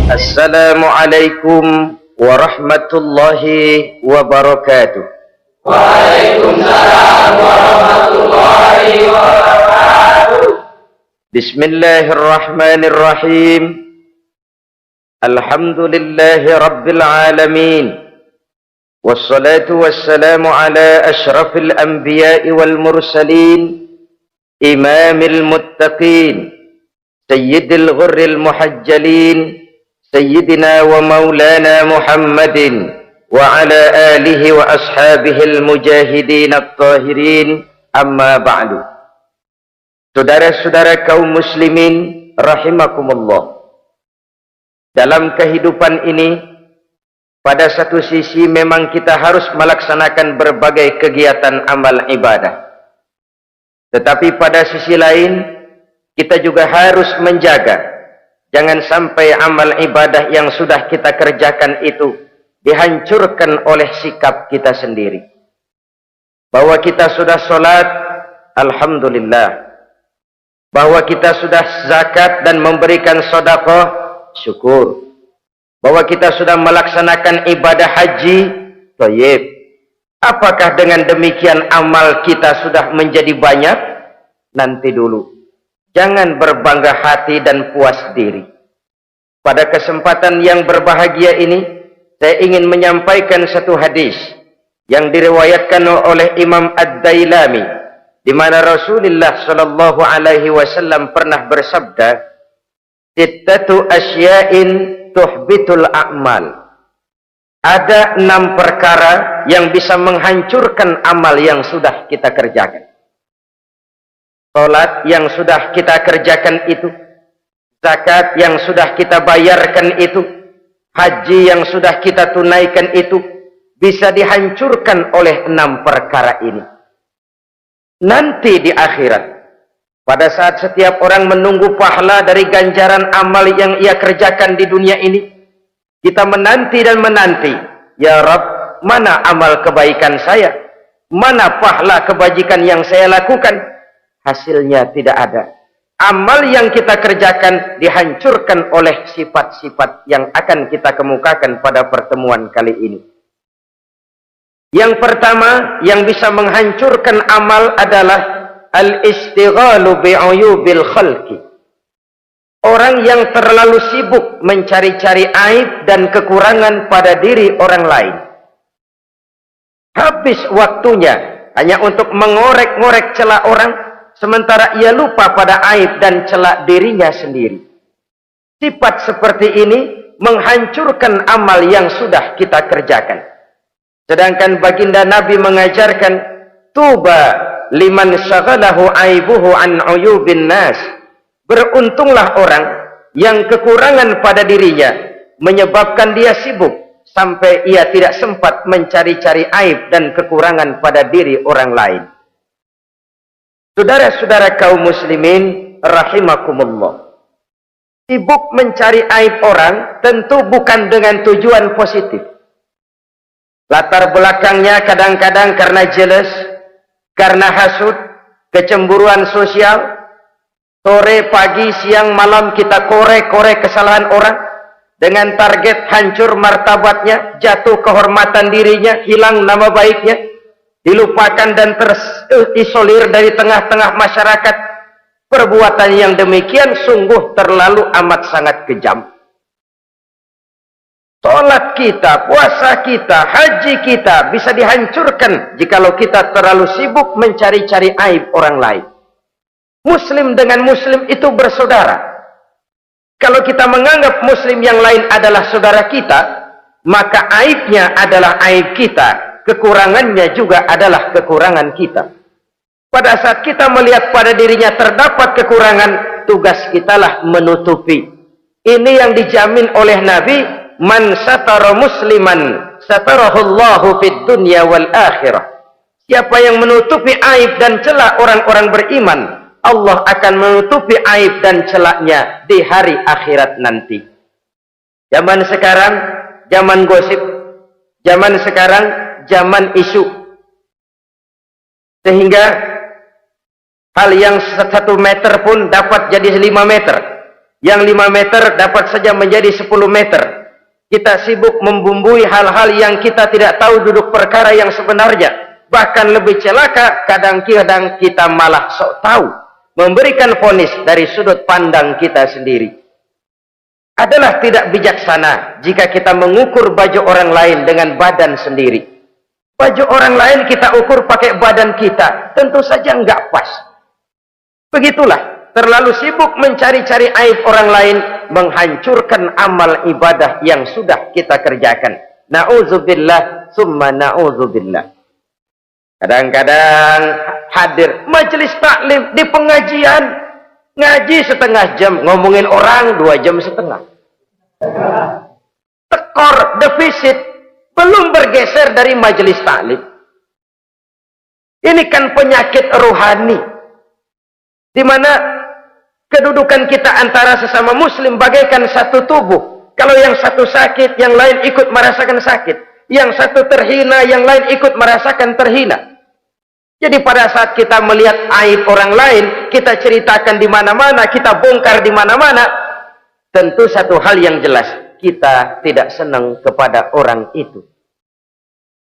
Assalamualaikum warahmatullahi wabarakatuh. Waalaikumsalam warahmatullahi wabarakatuh. Bismillahirrahmanirrahim. Alhamdulillahi rabbil alamin. Wassalatu wassalamu ala ashrafil anbiya'i wal mursalin, imamil muttaqin, sayyidil ghurril muhajjalin, sayyidina wa maulana Muhammadin wa ala alihi wa ashabihil mujahidin at-tahirin, amma ba'du. Saudara-saudara kaum muslimin rahimakumullah. Dalam kehidupan ini, pada satu sisi memang kita harus melaksanakan berbagai kegiatan amal ibadah. Tetapi pada sisi lain, kita juga harus menjaga jangan sampai amal ibadah yang sudah kita kerjakan itu dihancurkan oleh sikap kita sendiri. Bahwa kita sudah sholat, alhamdulillah. Bahwa kita sudah zakat dan memberikan sedekah, syukur. Bahwa kita sudah melaksanakan ibadah haji, thayyib. Apakah dengan demikian amal kita sudah menjadi banyak? Nanti dulu. Jangan berbangga hati dan puas diri. Pada kesempatan yang berbahagia ini, saya ingin menyampaikan satu hadis yang diriwayatkan oleh Imam Ad-Dailami, di mana Rasulullah sallallahu alaihi wasallam pernah bersabda, "Sittatu asya'in tuhbitul a'mal." Ada 6 perkara yang bisa menghancurkan amal yang sudah kita kerjakan. Salat yang sudah kita kerjakan itu, zakat yang sudah kita bayarkan itu, haji yang sudah kita tunaikan itu, bisa dihancurkan oleh 6 perkara ini. Nanti di akhirat, pada saat setiap orang menunggu pahala dari ganjaran amal yang ia kerjakan di dunia ini, kita menanti dan menanti, ya Rabb, mana amal kebaikan saya? Mana pahala kebajikan yang saya lakukan? Hasilnya tidak ada. Amal yang kita kerjakan dihancurkan oleh sifat-sifat yang akan kita kemukakan pada pertemuan kali ini. Yang pertama yang bisa menghancurkan amal adalah al-istighalu bi'uyubil khalqi. Orang yang terlalu sibuk mencari-cari aib dan kekurangan pada diri orang lain. Habis waktunya hanya untuk mengorek-ngorek celah orang, sementara ia lupa pada aib dan celah dirinya sendiri. Sifat seperti ini menghancurkan amal yang sudah kita kerjakan. Sedangkan baginda Nabi mengajarkan, tuba liman syaghalahu aibuhu an uyubin nas. Beruntunglah orang yang kekurangan pada dirinya menyebabkan dia sibuk sampai ia tidak sempat mencari-cari aib dan kekurangan pada diri orang lain. Saudara-saudara kaum muslimin rahimakumullah. Sibuk mencari aib orang tentu bukan dengan tujuan positif. Latar belakangnya kadang-kadang karena jealous, karena hasud, kecemburuan sosial. Sore, pagi, siang, malam kita korek-korek kesalahan orang dengan target hancur martabatnya, jatuh kehormatan dirinya, hilang nama baiknya, dilupakan dan terisolir dari tengah-tengah masyarakat. Perbuatan yang demikian sungguh terlalu amat sangat kejam. Salat kita, puasa kita, haji kita bisa dihancurkan jikalau kita terlalu sibuk mencari-cari aib orang lain. Muslim dengan muslim itu bersaudara. Kalau kita menganggap muslim yang lain adalah saudara kita, maka aibnya adalah aib kita, kekurangannya juga adalah kekurangan kita. Pada saat kita melihat pada dirinya terdapat kekurangan, tugas kitalah menutupi. Ini yang dijamin oleh Nabi, man satara musliman satarahullahu fid dunya wal akhirah. Siapa yang menutupi aib dan celah orang-orang beriman, Allah akan menutupi aib dan celaknya di hari akhirat nanti. Zaman sekarang, zaman gosip. Zaman sekarang, zaman isu. Sehingga hal yang 1 meter pun dapat jadi 5 meter. Yang 5 meter dapat saja menjadi 10 meter. Kita sibuk membumbui hal-hal yang kita tidak tahu duduk perkara yang sebenarnya. Bahkan lebih celaka, kadang-kadang kita malah sok tahu. Memberikan vonis dari sudut pandang kita sendiri. Adalah tidak bijaksana jika kita mengukur baju orang lain dengan badan sendiri. Baju orang lain kita ukur pakai badan kita. Tentu saja enggak pas. Begitulah. Terlalu sibuk mencari-cari aib orang lain, menghancurkan amal ibadah yang sudah kita kerjakan. Na'udzubillah, summa na'udzubillah. Kadang-kadang hadir majelis taklim di pengajian, ngaji setengah jam, ngomongin orang 2 jam setengah. Tekor, defisit, belum bergeser dari majelis taklim. Ini kan penyakit rohani, di mana kedudukan kita antara sesama muslim bagaikan satu tubuh. Kalau yang satu sakit, yang lain ikut merasakan sakit. Yang satu terhina, yang lain ikut merasakan terhina. Jadi pada saat kita melihat aib orang lain, kita ceritakan di mana-mana, kita bongkar di mana-mana, tentu satu hal yang jelas, kita tidak senang kepada orang itu.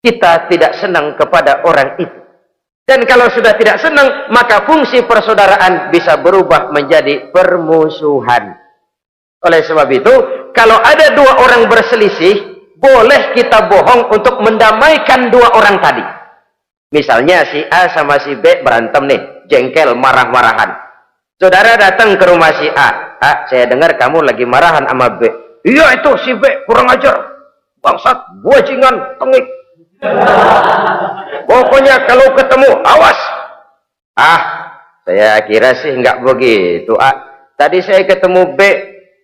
Kita tidak senang kepada orang itu. Dan kalau sudah tidak senang, maka fungsi persaudaraan bisa berubah menjadi permusuhan. Oleh sebab itu, kalau ada 2 orang berselisih, boleh kita bohong untuk mendamaikan 2 orang tadi. Misalnya si A sama si B berantem nih, jengkel, marah-marahan. Saudara datang ke rumah si A. A, saya dengar kamu lagi marahan sama B. Iya itu si B, kurang ajar. Bangsat, bajingan, tengik. Pokoknya kalau ketemu awas. Saya kira sih nggak begitu. Tadi saya ketemu B,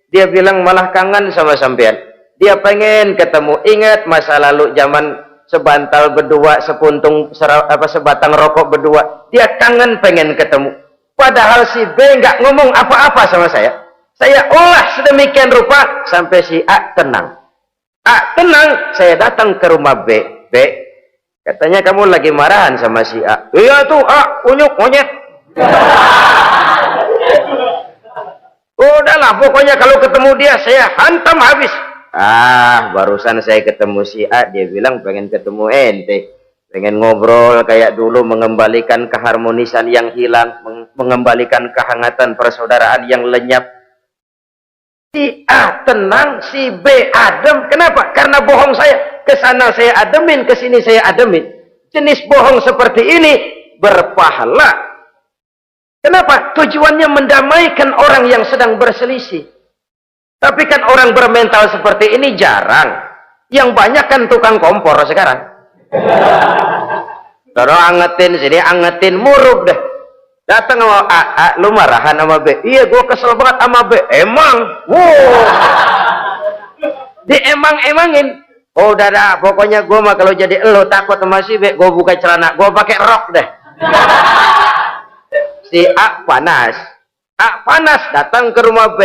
dia bilang malah kangen sama sampean. Dia pengen ketemu. Ingat masa lalu zaman sebantal berdua, sebatang rokok berdua. Dia kangen pengen ketemu. Padahal si B nggak ngomong apa-apa sama saya. Saya olah sedemikian rupa sampai si A tenang. A tenang, saya datang ke rumah B. B, katanya kamu lagi marahan sama si A. Iya tuh A, unyuk monyet. Udahlah, pokoknya kalau ketemu dia saya hantam habis. Barusan saya ketemu si A, dia bilang pengen ketemu ente, pengen ngobrol kayak dulu, mengembalikan keharmonisan yang hilang, mengembalikan kehangatan persaudaraan yang lenyap. Si A tenang, si B adem. Kenapa? Karena bohong saya. Kesana saya ademin, kesini saya ademin. Jenis bohong seperti ini berpahala. Kenapa? Tujuannya mendamaikan orang yang sedang berselisih. Tapi kan orang bermental seperti ini jarang. Yang banyak kan tukang kompor sekarang. Kalau angetin sini, angetin, murub deh. Datang sama A, lu marahan sama B. Iya, gue kesel banget sama B. Emang? Wow. Diemang-emangin. Oh, udah dah, pokoknya gue mah kalau jadi elo takut sama si B, gue buka celana, gue pakai rok deh. Si A panas. A panas, datang ke rumah B.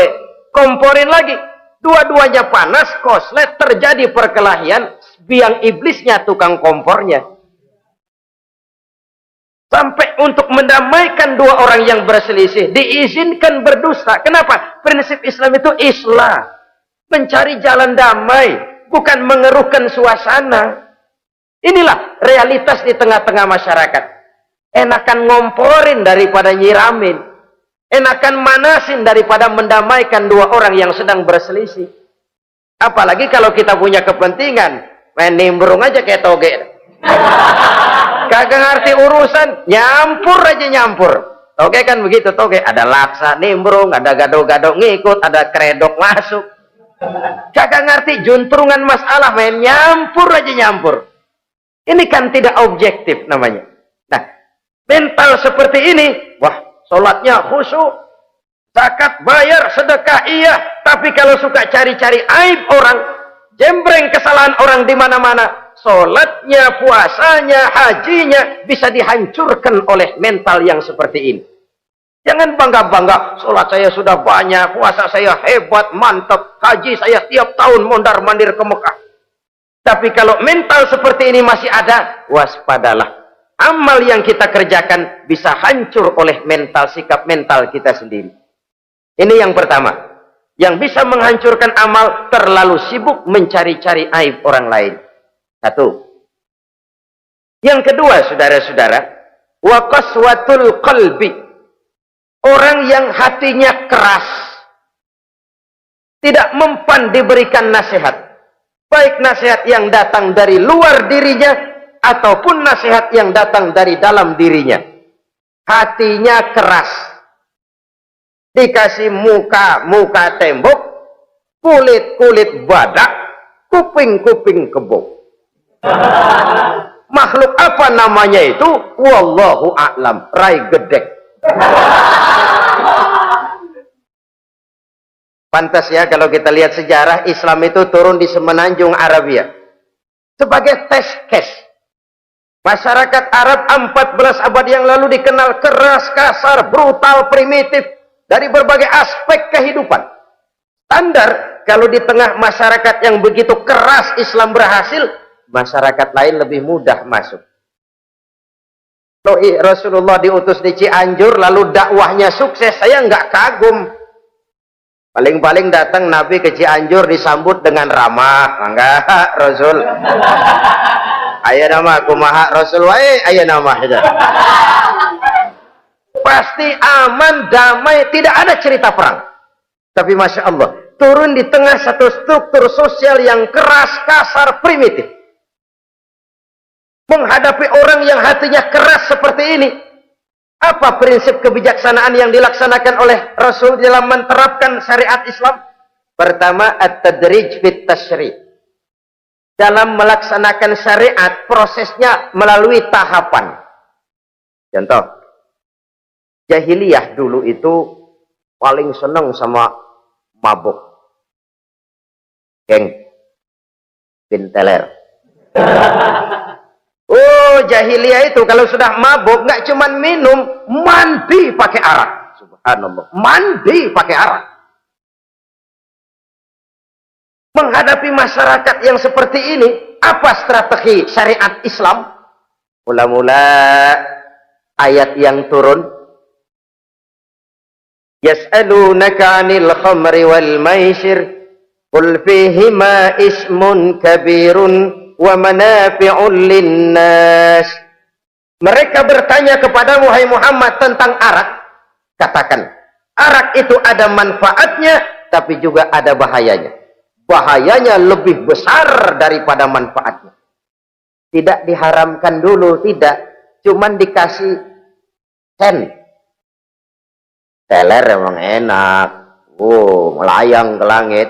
Komporin lagi. Dua-duanya panas, koslet, terjadi perkelahian. Biang iblisnya tukang kompornya. Sampai untuk mendamaikan 2 orang yang berselisih, diizinkan berdusta. Kenapa? Prinsip Islam itu islah. Mencari jalan damai, bukan mengeruhkan suasana. Inilah realitas di tengah-tengah masyarakat. Enakan ngomporin daripada nyiramin. Enakan manasin daripada mendamaikan 2 orang yang sedang berselisih. Apalagi kalau kita punya kepentingan, main nimbrung aja kayak toge. Kagak ngerti urusan, nyampur aja nyampur. Toge kan begitu, toge ada laksa nimbrung, ada gado-gado ngikut, ada kredok masuk. Kagak ngerti juntrungan masalah, main nyampur aja nyampur. Ini kan tidak objektif namanya. Nah, mental seperti ini, wah, sholatnya khusyuk, zakat bayar, sedekah iya, tapi kalau suka cari-cari aib orang, jembreng kesalahan orang di mana-mana, sholatnya, puasanya, hajinya bisa dihancurkan oleh mental yang seperti ini. Jangan bangga-bangga, sholat saya sudah banyak, puasa saya hebat, mantap, haji saya tiap tahun mondar-mandir ke Mekah. Tapi kalau mental seperti ini masih ada, waspadalah. Amal yang kita kerjakan bisa hancur oleh mental, sikap mental kita sendiri. Ini yang pertama. Yang bisa menghancurkan amal terlalu sibuk mencari-cari aib orang lain. Satu. Yang kedua, saudara-saudara, wa qaswatul qalbi. Orang yang hatinya keras, tidak mempan diberikan nasihat. Baik nasihat yang datang dari luar dirinya ataupun nasihat yang datang dari dalam dirinya. Hatinya keras. Dikasih muka tembok, kulit badak, kuping kebo. Makhluk apa namanya itu? Wallahu a'lam. Rai gedek. Pantas ya kalau kita lihat sejarah, Islam itu turun di semenanjung Arabia sebagai tes case. Masyarakat Arab 14 abad yang lalu dikenal keras, kasar, brutal, primitif dari berbagai aspek kehidupan. Standar kalau di tengah masyarakat yang begitu keras Islam berhasil, masyarakat lain lebih mudah masuk. Rasulullah diutus di Cianjur lalu dakwahnya sukses, saya nggak kagum. Paling-paling datang Nabi ke Cianjur disambut dengan ramah. Enggak, Rasul. Ayo nama kumaha Rasul wae, ayo nama itu. Pasti aman, damai, tidak ada cerita perang. Tapi Masya Allah, turun di tengah satu struktur sosial yang keras, kasar, primitif. Menghadapi orang yang hatinya keras seperti ini, apa prinsip kebijaksanaan yang dilaksanakan oleh Rasul dalam menerapkan syariat Islam? Pertama, at-tadrij fit tasyri'. Dalam melaksanakan syariat, prosesnya melalui tahapan. Contoh, jahiliyah dulu itu paling senang sama mabuk. Geng, pinteler. Oh, jahiliyah itu kalau sudah mabuk nggak cuman minum, mandi pakai arak. Subhanallah, mandi pakai arak. Menghadapi masyarakat yang seperti ini, apa strategi syariat Islam? Mula-mula ayat yang turun, yas'alunaka 'anil khamri wal maisir qul fihima ismun kabirun wa manafi'un linnas. Mereka bertanya kepada Wahai Muhammad tentang arak. Katakan, arak itu ada manfaatnya tapi juga ada bahayanya. Bahayanya lebih besar daripada manfaatnya. Tidak diharamkan dulu, tidak. Cuman dikasih sen. Teler emang enak. Oh, melayang ke langit.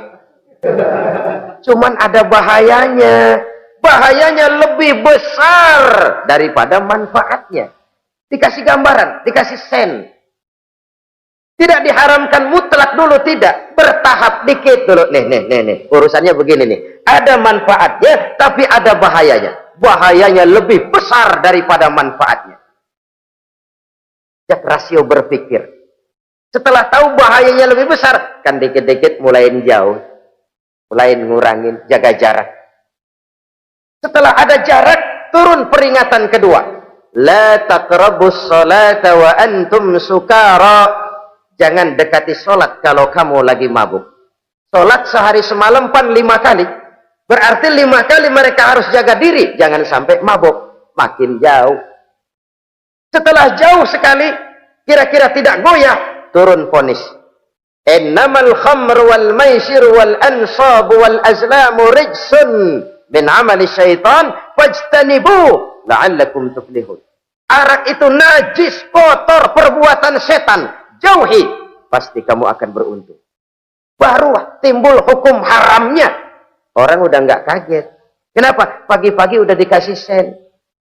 Cuman ada bahayanya. Bahayanya lebih besar daripada manfaatnya. Dikasih gambaran, dikasih sen. Tidak diharamkan mutlak dulu, tidak. Bertahap dikit dulu. Nih. Urusannya begini nih. Ada manfaatnya, tapi ada bahayanya. Bahayanya lebih besar daripada manfaatnya. Jak rasio berpikir. Setelah tahu bahayanya lebih besar, kan dikit-dikit mulain jauh. Mulain ngurangin, jaga jarak. Setelah ada jarak, turun peringatan kedua. La taqrabus salata wa antum sukara. Jangan dekati sholat kalau kamu lagi mabuk. Sholat sehari semalam 5 kali. Berarti 5 kali mereka harus jaga diri. Jangan sampai mabuk. Makin jauh. Setelah jauh sekali, kira-kira tidak goyah, turun vonis. Innamal khamr wal maisir wal ansab wal azlamu rijsun min amali syaitan fajtanibu la'allakum tuflihun. Arak itu najis, kotor, perbuatan setan. Jauhi, pasti kamu akan beruntung. Baru timbul hukum haramnya. Orang udah nggak kaget. Kenapa? Pagi-pagi udah dikasih sen.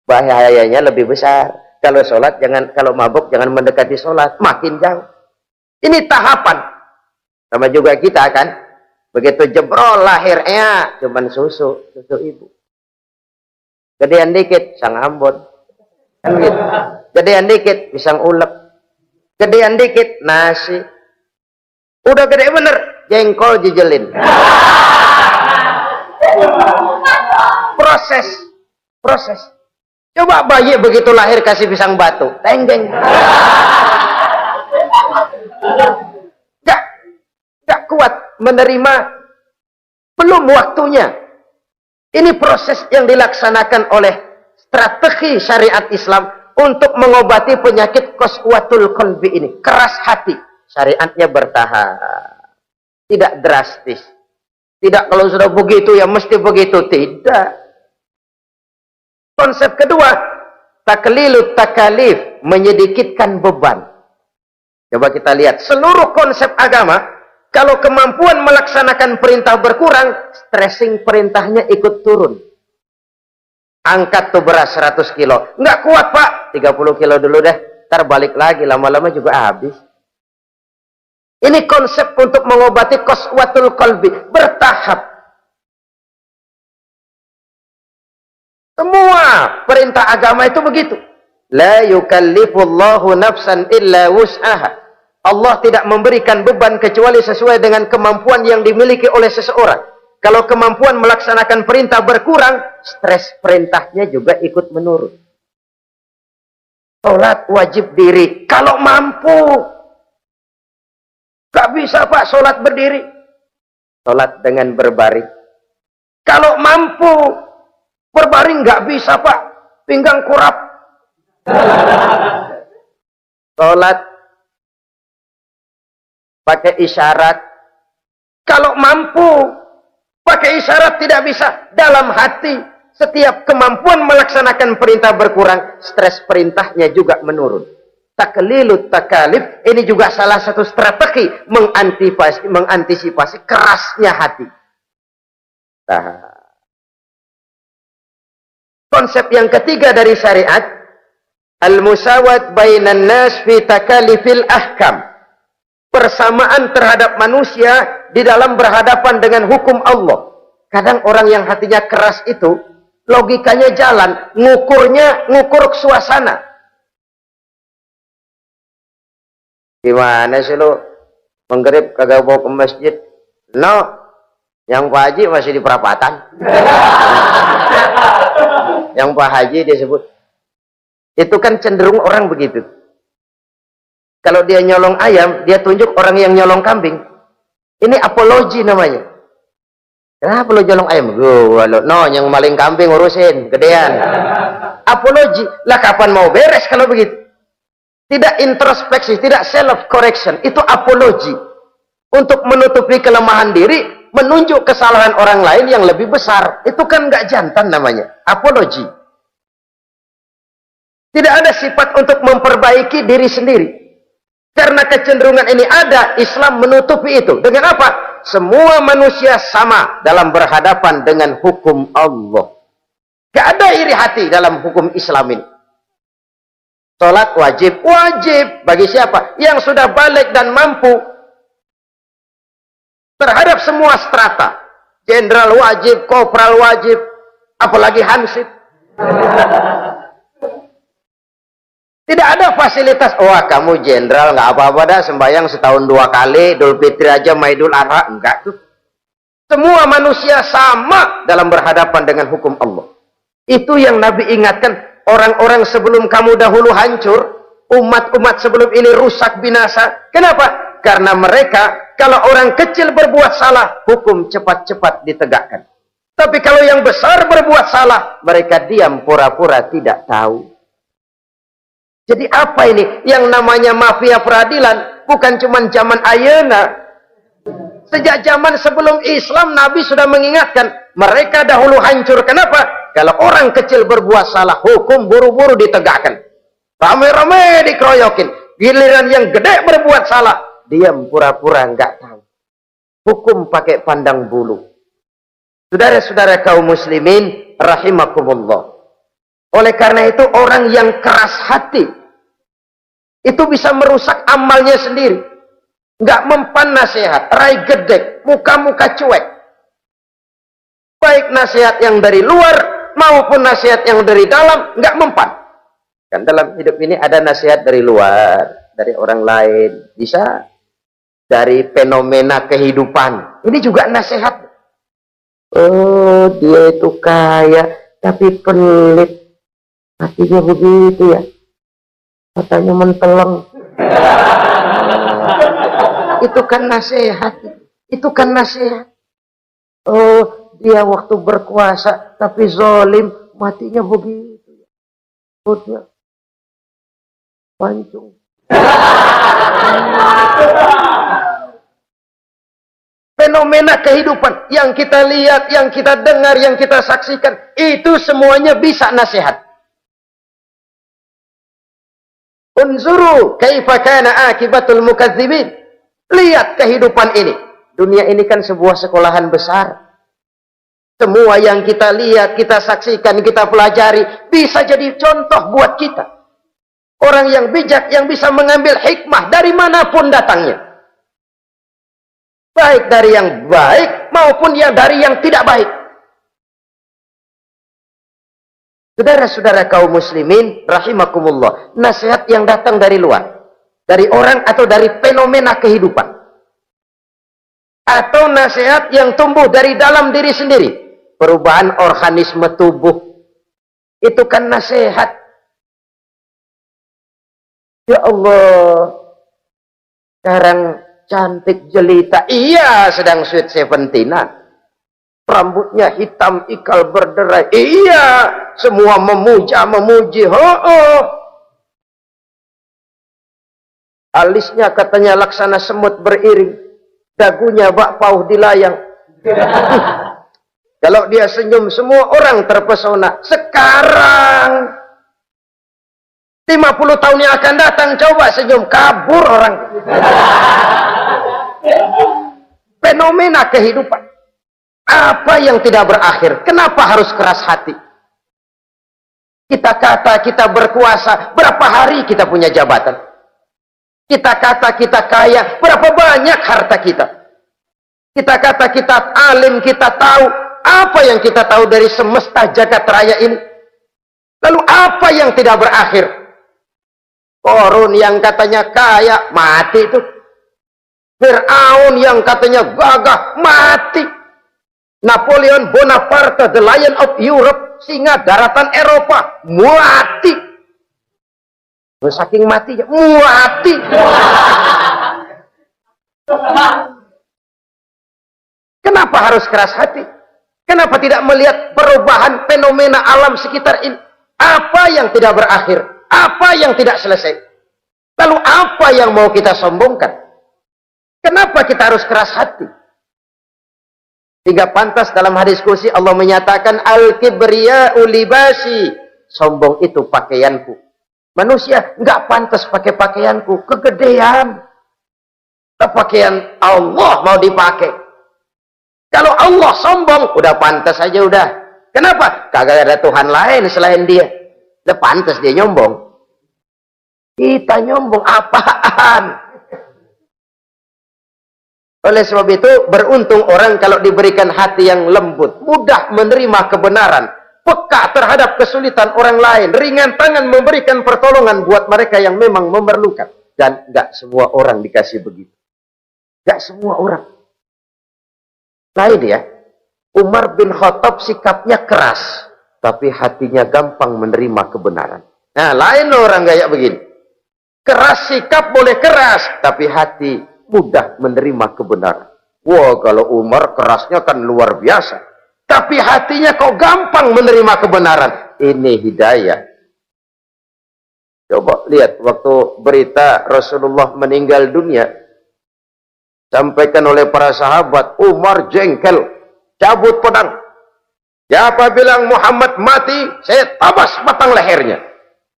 Bahayanya lebih besar. Kalau sholat jangan, kalau mabuk jangan mendekati sholat. Makin jauh. Ini tahapan. Sama juga kita kan. Begitu jebrol lahirnya cuman susu ibu. Gedean dikit sang ambon. Kan gitu. Gedean dikit pisang ulek. Gedean dikit nasi. Udah gede bener jengkol jijelin. Proses. Coba bayi begitu lahir kasih pisang batu, tenggeng. Gak kuat menerima, belum waktunya. Ini proses yang dilaksanakan oleh strategi syariat Islam untuk mengobati penyakit qaswatul qalbi ini. Keras hati. Syariatnya bertahap. Tidak drastis. Tidak kalau sudah begitu ya mesti begitu. Tidak. Konsep kedua, taklilut takalif, menyedikitkan beban. Coba kita lihat, seluruh konsep agama, kalau kemampuan melaksanakan perintah berkurang, stressing perintahnya ikut turun. Angkat tuh beras 100 kilo. Nggak kuat pak, 30 kilo dulu deh. Ntar balik lagi, lama-lama juga habis. Ini konsep untuk mengobati qaswatul qalbi. Bertahap. Semua perintah agama itu begitu. La yukallifullahu nafsan illa wus'aha. Allah tidak memberikan beban kecuali sesuai dengan kemampuan yang dimiliki oleh seseorang. Kalau kemampuan melaksanakan perintah berkurang, stres perintahnya juga ikut menurun. Sholat wajib diri. Kalau mampu. Gak bisa pak sholat berdiri. Sholat dengan berbaring. Kalau mampu. Berbaring gak bisa pak. Pinggang kurap. Sholat pakai isyarat. Kalau mampu pakai isyarat tidak bisa. Dalam hati setiap kemampuan melaksanakan perintah berkurang, stres perintahnya juga menurun. Taklilut takalif ini juga salah satu strategi mengantisipasi kerasnya hati. Nah, konsep yang ketiga dari syariat, al-musawat bainan nas fi takalifil ahkam. Persamaan terhadap manusia di dalam berhadapan dengan hukum Allah. Kadang orang yang hatinya keras itu, logikanya jalan, ngukur suasana. Gimana sih lu? Menggerib kagak bawa ke masjid? No, yang Pak Haji masih di perapatan. Yang Pak Haji dia sebut. Itu kan cenderung orang begitu. Kalau dia nyolong ayam, dia tunjuk orang yang nyolong kambing. Ini apologi namanya. Kenapa lo nyolong ayam? No, yang maling kambing urusin, gedean. Apologi. Lah kapan mau beres kalau begitu? Tidak introspeksi, tidak self correction. Itu apologi. Untuk menutupi kelemahan diri, menunjuk kesalahan orang lain yang lebih besar. Itu kan nggak jantan namanya. Apologi. Tidak ada sifat untuk memperbaiki diri sendiri. Karena kecenderungan ini ada, Islam menutupi itu. Dengan apa? Semua manusia sama dalam berhadapan dengan hukum Allah. Gak ada iri hati dalam hukum Islam ini. Sholat wajib. Wajib. Bagi siapa? Yang sudah balik dan mampu. Terhadap semua strata. Jenderal wajib, kopral wajib. Apalagi hansip. Tidak ada fasilitas. Wah kamu jenderal nggak apa-apa dah sembahyang setahun 2 kali, Idul Fitri aja, Maidul Adha. Enggak tuh. Semua manusia sama dalam berhadapan dengan hukum Allah. Itu yang Nabi ingatkan. Orang-orang sebelum kamu dahulu hancur, umat-umat sebelum ini rusak binasa. Kenapa? Karena mereka, kalau orang kecil berbuat salah, hukum cepat-cepat ditegakkan. Tapi kalau yang besar berbuat salah, mereka diam pura-pura tidak tahu. Jadi apa ini? Yang namanya mafia peradilan bukan cuma zaman ayeuna. Sejak zaman sebelum Islam, Nabi sudah mengingatkan. Mereka dahulu hancur. Kenapa? Kalau orang kecil berbuat salah, hukum buru-buru ditegakkan. Rame-rame dikeroyokin. Giliran yang gede berbuat salah, diam pura-pura nggak tahu. Hukum pakai pandang bulu. Saudara-saudara kaum muslimin, rahimakumullah. Oleh karena itu orang yang keras hati itu bisa merusak amalnya sendiri. Nggak mempan nasihat, rai gedek, muka-muka cuek. Baik nasihat yang dari luar maupun nasihat yang dari dalam nggak mempan. Kan dalam hidup ini ada nasihat dari luar, dari orang lain, bisa dari fenomena kehidupan. Ini juga nasihat. Oh, dia itu kaya tapi pelit. Hatinya begitu ya. Katanya menteleng. Itu kan nasihat. Itu kan nasihat. Oh, dia waktu berkuasa tapi zalim, matinya begitu. Perutnya pancung. Fenomena kehidupan yang kita lihat, yang kita dengar, yang kita saksikan, itu semuanya bisa nasihat. Unzuru kaifa kana akibatul mukadzibin. Lihat kehidupan ini. Dunia ini kan sebuah sekolahan besar. Semua yang kita lihat, kita saksikan, kita pelajari bisa jadi contoh buat kita. Orang yang bijak yang bisa mengambil hikmah dari manapun datangnya. Baik dari yang baik maupun dari yang tidak baik. Saudara-saudara kaum muslimin rahimakumullah, nasihat yang datang dari luar, dari orang atau dari fenomena kehidupan, atau nasihat yang tumbuh dari dalam diri sendiri, perubahan organisme tubuh, itu kan nasihat. Ya Allah, sekarang cantik jelita, iya sedang sweet 17-an. Rambutnya hitam ikal berderai, iya semua memuji. Alisnya katanya laksana semut beriring, dagunya bak pauh dilayang. Kalau dia senyum semua orang terpesona. Sekarang 50 tahun yang akan datang coba senyum, kabur orang. Fenomena kehidupan. Apa yang tidak berakhir? Kenapa harus keras hati? Kita kata kita berkuasa, berapa hari kita punya jabatan? Kita kata kita kaya, berapa banyak harta kita? Kita kata kita alim, kita tahu. Apa yang kita tahu dari semesta jagat raya ini? Lalu apa yang tidak berakhir? Korun yang katanya kaya, mati itu. Fir'aun yang katanya gagah, mati. Napoleon Bonaparte, the Lion of Europe, singa daratan Eropa, mati. Saking matinya, mati. Kenapa harus keras hati? Kenapa tidak melihat perubahan fenomena alam sekitar ini? Apa yang tidak berakhir? Apa yang tidak selesai? Lalu apa yang mau kita sombongkan? Kenapa kita harus keras hati? Sehingga pantas dalam hadis kursi Allah menyatakan al-kibriya'u libasi. Sombong itu pakaianku. Manusia enggak pantas pakai pakaianku, kegedean. Pakaian Allah mau dipakai. Kalau Allah sombong, udah pantas aja udah. Kenapa? Kagak ada Tuhan lain selain dia. Udah pantas dia nyombong. Kita nyombong apaan? Oleh sebab itu, beruntung orang kalau diberikan hati yang lembut, mudah menerima kebenaran, peka terhadap kesulitan orang lain, ringan tangan memberikan pertolongan buat mereka yang memang memerlukan. Dan enggak semua orang dikasih begitu. Enggak semua orang. Lain ya, Umar bin Khattab sikapnya keras, tapi hatinya gampang menerima kebenaran. Nah, lain orang kayak begini. Keras sikap boleh keras, tapi hati mudah menerima kebenaran. Wah, kalau Umar kerasnya kan luar biasa. Tapi hatinya kok gampang menerima kebenaran. Ini hidayah. Coba lihat waktu berita Rasulullah meninggal dunia. Sampaikan oleh para sahabat, Umar jengkel. Cabut pedang. Siapa bilang Muhammad mati, saya tabas batang lehernya.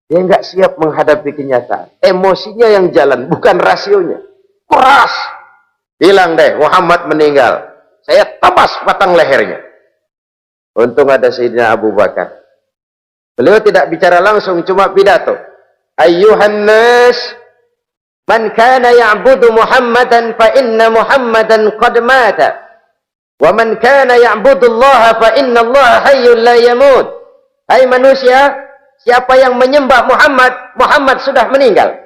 Dia nggak siap menghadapi kenyataan. Emosinya yang jalan, bukan rasionya. Keras. Bilang deh, Muhammad meninggal. Saya tabas batang lehernya. Untung ada Sayyidina Abu Bakar. Beliau tidak bicara langsung, cuma pidato. Ayyuhan nas, man kana ya'budu Muhammadan fa inna Muhammadan qad mata. Wa man kana ya'budu Allah fa inna Allah hayyun la yamut. Hai manusia, siapa yang menyembah Muhammad, Muhammad sudah meninggal.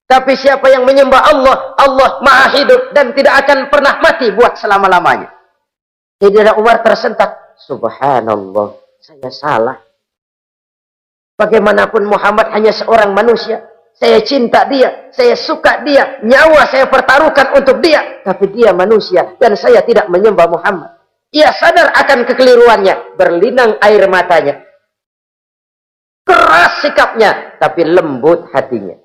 Tapi siapa yang menyembah Allah, Allah maha hidup dan tidak akan pernah mati buat selama-lamanya. Sayyidina Umar tersentak. Subhanallah, saya salah. Bagaimanapun Muhammad hanya seorang manusia. Saya cinta dia, saya suka dia, nyawa saya pertaruhkan untuk dia. Tapi dia manusia dan saya tidak menyembah Muhammad. Ia sadar akan kekeliruannya, berlinang air matanya. Keras sikapnya, tapi lembut hatinya.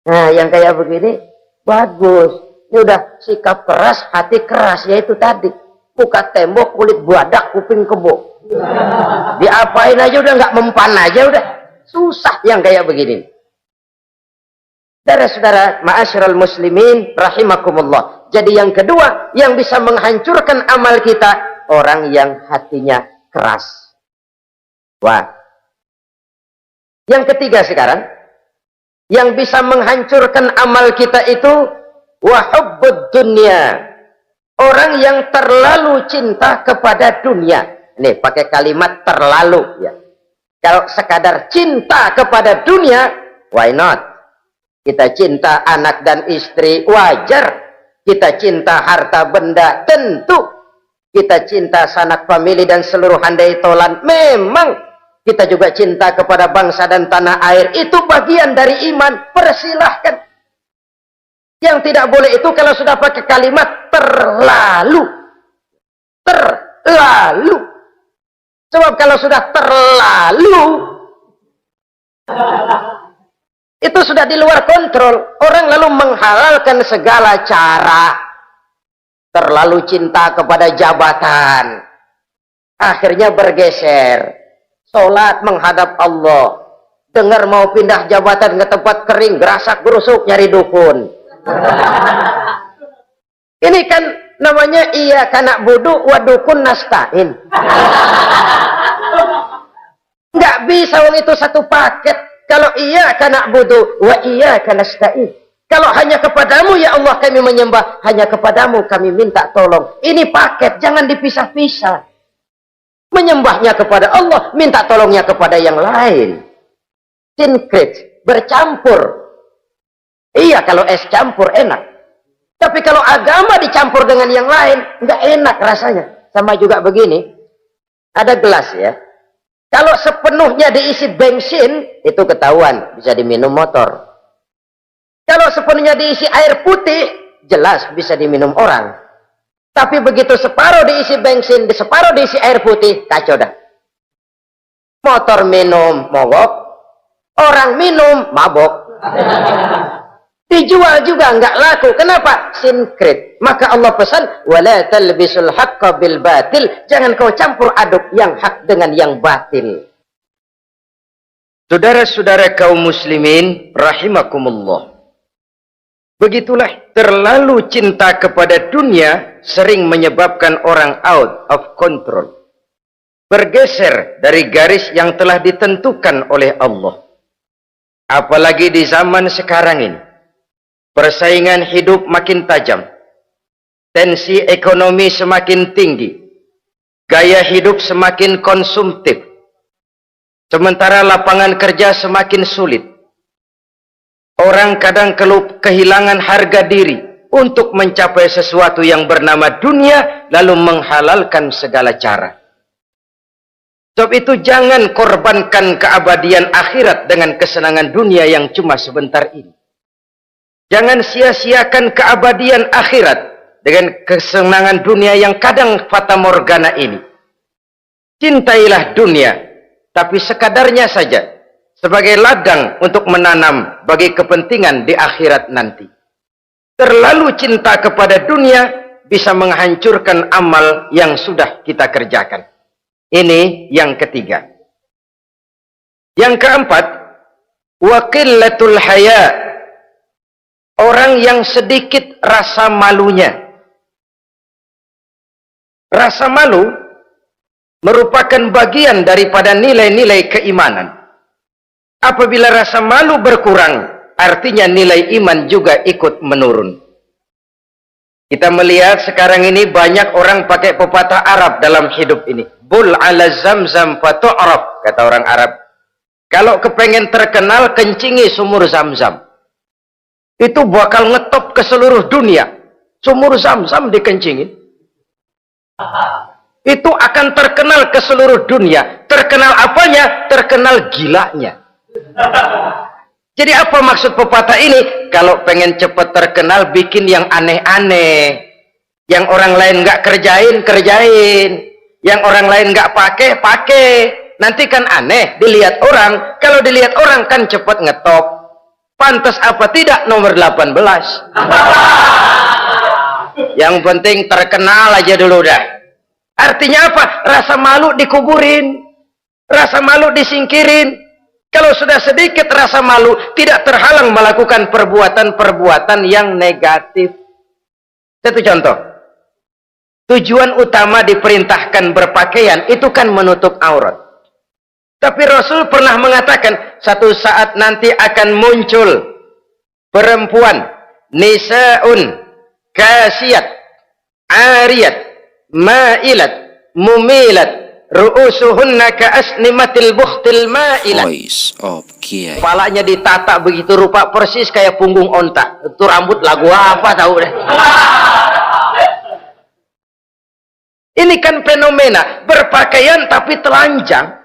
Nah, yang kayak begini, bagus. Ini udah sikap keras, hati keras, yaitu tadi. Buka tembok, kulit badak, kuping kebo. Diapain aja udah, nggak mempan aja udah. Susah yang kayak begini. Saudara-saudara, ma'asyiral muslimin rahimakumullah. Jadi yang kedua yang bisa menghancurkan amal kita, orang yang hatinya keras. Wah. Yang ketiga sekarang, yang bisa menghancurkan amal kita itu wa hubbud dunya. Orang yang terlalu cinta kepada dunia. Nih, pakai kalimat terlalu ya. Kalau sekadar cinta kepada dunia, why not? Kita cinta anak dan istri, wajar. Kita cinta harta benda, tentu. Kita cinta sanak famili dan seluruh handai tolan, memang. Kita juga cinta kepada bangsa dan tanah air, itu bagian dari iman, persilahkan. Yang tidak boleh itu kalau sudah pakai kalimat terlalu. Terlalu. Sebab kalau sudah terlalu, itu sudah di luar kontrol. Orang lalu menghalalkan segala cara. Terlalu cinta kepada jabatan. Akhirnya bergeser. Sholat menghadap Allah. Dengar mau pindah jabatan ke tempat kering. Gerasak gerusuk nyari dukun. Ini kan namanya iya kana budu wa dukun nasta'in. Nggak bisa wong itu satu paket. Kalau iya kana budu wa iya kana nasta'in. Kalau hanya kepadamu ya Allah kami menyembah, hanya kepadamu kami minta tolong. Ini paket, jangan dipisah-pisah. Menyembahnya kepada Allah, minta tolongnya kepada yang lain. Sinkret, bercampur. Iya, kalau es campur enak. Tapi kalau agama dicampur dengan yang lain, nggak enak rasanya. Sama juga begini, ada gelas ya. Kalau sepenuhnya diisi bensin, itu ketahuan, bisa diminum motor. Kalau sepenuhnya diisi air putih, jelas bisa diminum orang. Tapi begitu separuh diisi bensin, separuh diisi air putih, kacau dah. Motor minum, mogok. Orang minum, mabok. Dijual juga nggak laku. Kenapa? Sinkret. Maka Allah pesan, wala talbisul haqqa bil batil. Jangan kau campur aduk yang hak dengan yang batil. Saudara-saudara kaum muslimin rahimakumullah. Begitulah terlalu cinta kepada dunia sering menyebabkan orang out of control. Bergeser dari garis yang telah ditentukan oleh Allah. Apalagi di zaman sekarang ini. Persaingan hidup makin tajam. Tensi ekonomi semakin tinggi. Gaya hidup semakin konsumtif. Sementara lapangan kerja semakin sulit. Orang kadang kehilangan harga diri untuk mencapai sesuatu yang bernama dunia, lalu menghalalkan segala cara. Sebab itu jangan korbankan keabadian akhirat dengan kesenangan dunia yang cuma sebentar ini. Jangan sia-siakan keabadian akhirat dengan kesenangan dunia yang kadang fata morgana ini. Cintailah dunia, tapi sekadarnya saja. Sebagai ladang untuk menanam bagi kepentingan di akhirat nanti. Terlalu cinta kepada dunia bisa menghancurkan amal yang sudah kita kerjakan. Ini yang ketiga. Yang keempat, wa qillatul haya. Orang yang sedikit rasa malunya. Rasa malu merupakan bagian daripada nilai-nilai keimanan. Apabila rasa malu berkurang, artinya nilai iman juga ikut menurun. Kita melihat sekarang ini banyak orang pakai pepatah Arab dalam hidup ini. Bul ala zamzam fatu'raf, kata orang Arab. Kalau kepengen terkenal, kencingi sumur Zamzam. Itu bakal ngetop ke seluruh dunia. Sumur Zamzam dikencingin. Itu akan terkenal ke seluruh dunia. Terkenal apanya? Terkenal gilanya. Jadi apa maksud pepatah ini? Kalau pengen cepat terkenal, bikin yang aneh-aneh. Yang orang lain nggak kerjain, kerjain. Yang orang lain nggak pakai, pakai. Nanti kan aneh, dilihat orang. Kalau dilihat orang kan cepat ngetop. Pantas apa tidak nomor 18. Yang penting terkenal aja dulu dah. Artinya apa? Rasa malu dikuburin. Rasa malu disingkirin. Kalau sudah sedikit rasa malu, tidak terhalang melakukan perbuatan-perbuatan yang negatif. Satu contoh. Tujuan utama diperintahkan berpakaian itu kan menutup aurat. Tapi Rasul pernah mengatakan, satu saat nanti akan muncul perempuan, nisaun, kasiyat, ariyat, ma'ilat, mumilat, ru'usuhunna ka'asnimatil bukhtil ma'ilat. Voice of Kiai. Kepalanya ditata begitu rupa persis kayak punggung onta. Itu rambut lagu apa tahu deh. Ini kan fenomena berpakaian tapi telanjang.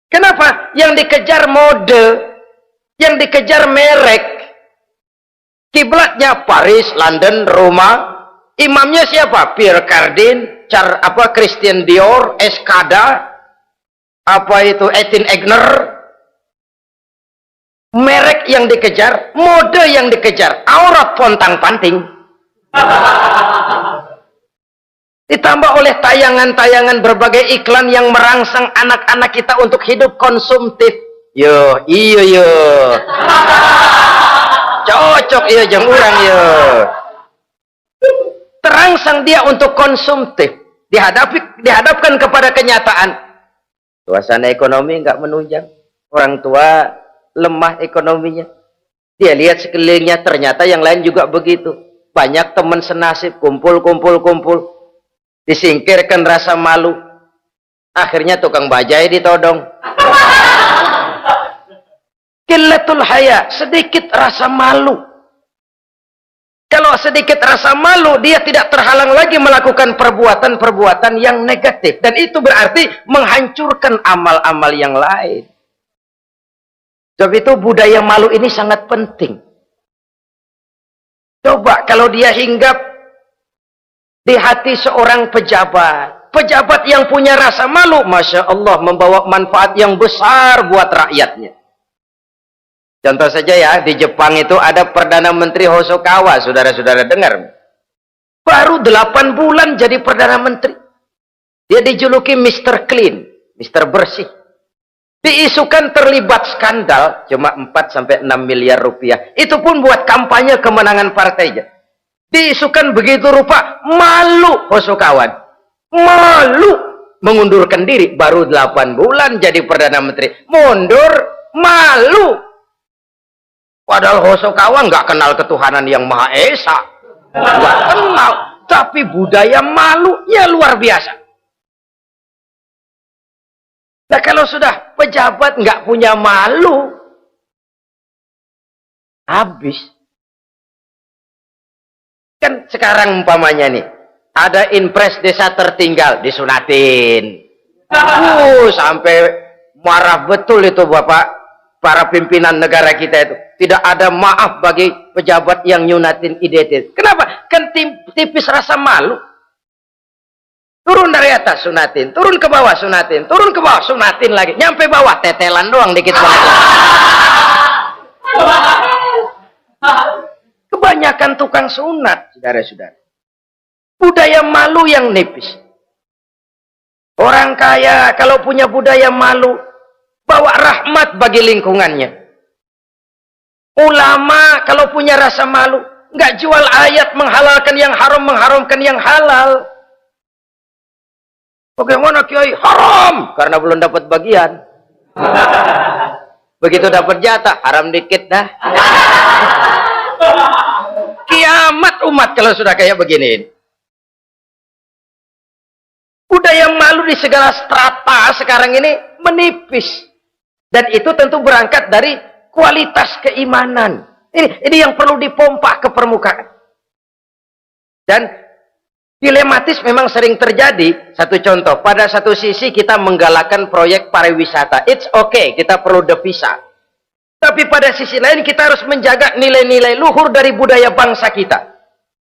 Kenapa? Yang dikejar mode, yang dikejar merek. Kiblatnya Paris, London, Roma. Imamnya siapa? Pierre Cardin, Christian Dior, Escada, apa itu Etienne Egner. Merek yang dikejar, mode yang dikejar, aurat pontang-panting. Ditambah oleh tayangan-tayangan berbagai iklan yang merangsang anak-anak kita untuk hidup konsumtif. Yo, iyo yo. Cocok iya jeung urang yo. Terangsang dia untuk konsumtif. Dihadapkan kepada kenyataan. Suasana ekonomi enggak menunjang. Orang tua lemah ekonominya. Dia lihat sekelilingnya, ternyata yang lain juga begitu. Banyak teman senasib, kumpul. Disingkirkan rasa malu. Akhirnya tukang bajai ditodong. Qillatul haya, sedikit rasa malu. Kalau sedikit rasa malu, dia tidak terhalang lagi melakukan perbuatan-perbuatan yang negatif. Dan itu berarti menghancurkan amal-amal yang lain. Sebab itu budaya malu ini sangat penting. Coba kalau dia hinggap di hati seorang pejabat. Pejabat yang punya rasa malu, Masya Allah, membawa manfaat yang besar buat rakyatnya. Contoh saja ya, di Jepang itu ada Perdana Menteri Hosokawa, saudara-saudara dengar. Baru 8 bulan jadi Perdana Menteri. Dia dijuluki Mr. Clean, Mr. Bersih. Diisukan terlibat skandal, cuma 4-6 miliar rupiah. Itu pun buat kampanye kemenangan partainya. Diisukan begitu rupa, malu Hosokawan. Malu mengundurkan diri, baru 8 bulan jadi Perdana Menteri. Mundur, malu. Padahal Hosokawan nggak kenal ketuhanan yang Maha Esa. Nggak kenal. Tapi budaya malunya luar biasa. Nah kalau sudah pejabat nggak punya malu, habis. Kan sekarang umpamanya nih, ada impres desa tertinggal, disunatin. Sampai marah betul itu Bapak, para pimpinan negara kita itu. Tidak ada maaf bagi pejabat yang nyunatin identitas. Kenapa? Kan tipis rasa malu. Turun dari atas, sunatin. Turun ke bawah, sunatin. Turun ke bawah, sunatin lagi. Nyampe bawah, tetelan doang dikit banget. Kebanyakan tukang sunat, saudara-saudara. Budaya malu yang nipis. Orang kaya kalau punya budaya malu, bawa rahmat bagi lingkungannya. Ulama kalau punya rasa malu, nggak jual ayat menghalalkan yang haram, mengharamkan yang halal. Bagaimana Kiai? Haram karena belum dapat bagian. Begitu dapat jatah, haram dikit dah. Kiamat umat kalau sudah kayak begini. Budaya malu di segala strata sekarang ini menipis. Dan itu tentu berangkat dari kualitas keimanan. Ini yang perlu dipompa ke permukaan. Dan dilematis memang sering terjadi. Satu contoh, pada satu sisi kita menggalakkan proyek pariwisata. It's okay, kita perlu devisa. Tapi pada sisi lain kita harus menjaga nilai-nilai luhur dari budaya bangsa kita.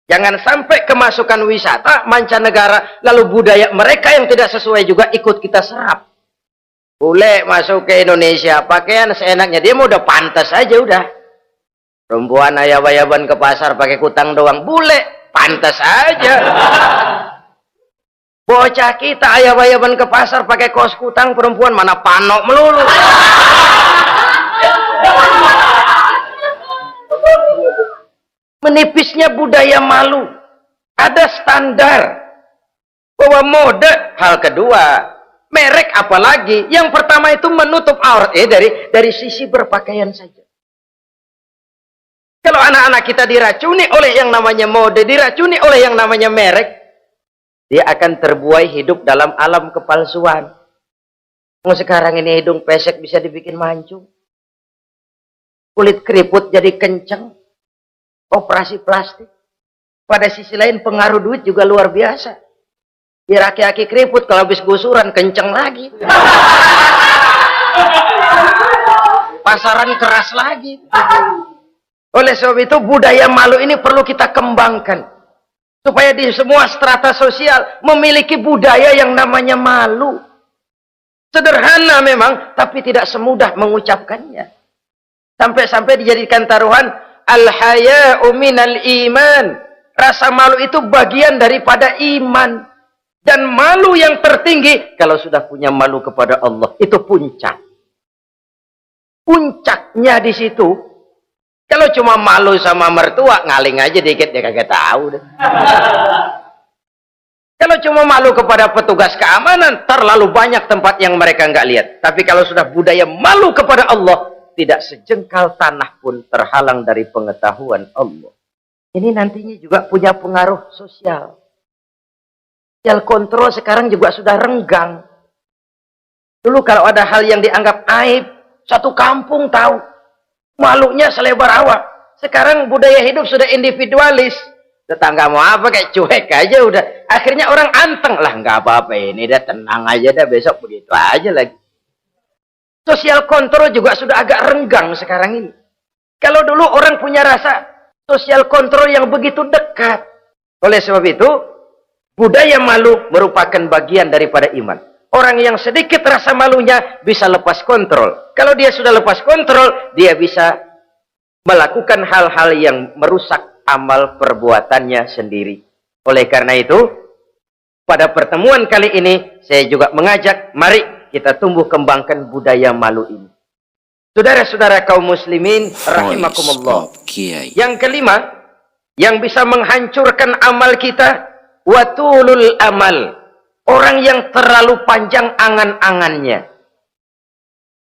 Jangan sampai kemasukan wisata mancanegara, lalu budaya mereka yang tidak sesuai juga ikut kita serap. Bule masuk ke Indonesia, pakaian seenaknya, dia mau udah pantas aja udah. Perempuan ayab-ayaban ke pasar pakai kutang doang, bule pantas aja. Bocah kita ayab-ayaban ke pasar pakai kaos kutang, perempuan mana panok melulu. Menipisnya budaya malu. Ada standar bahwa mode hal kedua, merek apalagi. Yang pertama itu menutup aurat dari sisi berpakaian saja. Kalau anak-anak kita diracuni oleh yang namanya mode, diracuni oleh yang namanya merek, dia akan terbuai hidup dalam alam kepalsuan. Sekarang ini hidung pesek bisa dibikin mancung. Kulit keriput jadi kenceng. Operasi plastik. Pada sisi lain pengaruh duit juga luar biasa. Di aki-aki keriput kalau habis gusuran kenceng lagi. Pasaran keras lagi. Oleh sebab itu budaya malu ini perlu kita kembangkan. Supaya di semua strata sosial memiliki budaya yang namanya malu. Sederhana memang, tapi tidak semudah mengucapkannya. Sampai-sampai dijadikan taruhan al-haya'u minal iman. Rasa malu itu bagian daripada iman. Dan malu yang tertinggi, kalau sudah punya malu kepada Allah, itu puncak. Puncaknya di situ. Kalau cuma malu sama mertua, ngaling aja dikit, dia kagak tahu deh. Kalau cuma malu kepada petugas keamanan, terlalu banyak tempat yang mereka nggak lihat. Tapi kalau sudah budaya malu kepada Allah, tidak sejengkal tanah pun terhalang dari pengetahuan Allah. Ini nantinya juga punya pengaruh sosial. Sosial kontrol sekarang juga sudah renggang. Dulu kalau ada hal yang dianggap aib, satu kampung tahu. Malunya selebar awak. Sekarang budaya hidup sudah individualis. Tetangga mau apa kayak cuek aja udah. Akhirnya orang anteng lah, nggak apa-apa ini, dah tenang aja dah, besok begitu aja lagi. Sosial kontrol juga sudah agak renggang sekarang ini. Kalau dulu orang punya rasa sosial kontrol yang begitu dekat. Oleh sebab itu, budaya malu merupakan bagian daripada iman. Orang yang sedikit rasa malunya bisa lepas kontrol. Kalau dia sudah lepas kontrol, dia bisa melakukan hal-hal yang merusak amal perbuatannya sendiri. Oleh karena itu, pada pertemuan kali ini, saya juga mengajak, mari kita tumbuh kembangkan budaya malu ini. Saudara-saudara kaum muslimin rahimakumullah. Yang kelima, yang bisa menghancurkan amal kita, watulul amal. Orang yang terlalu panjang angan-angannya.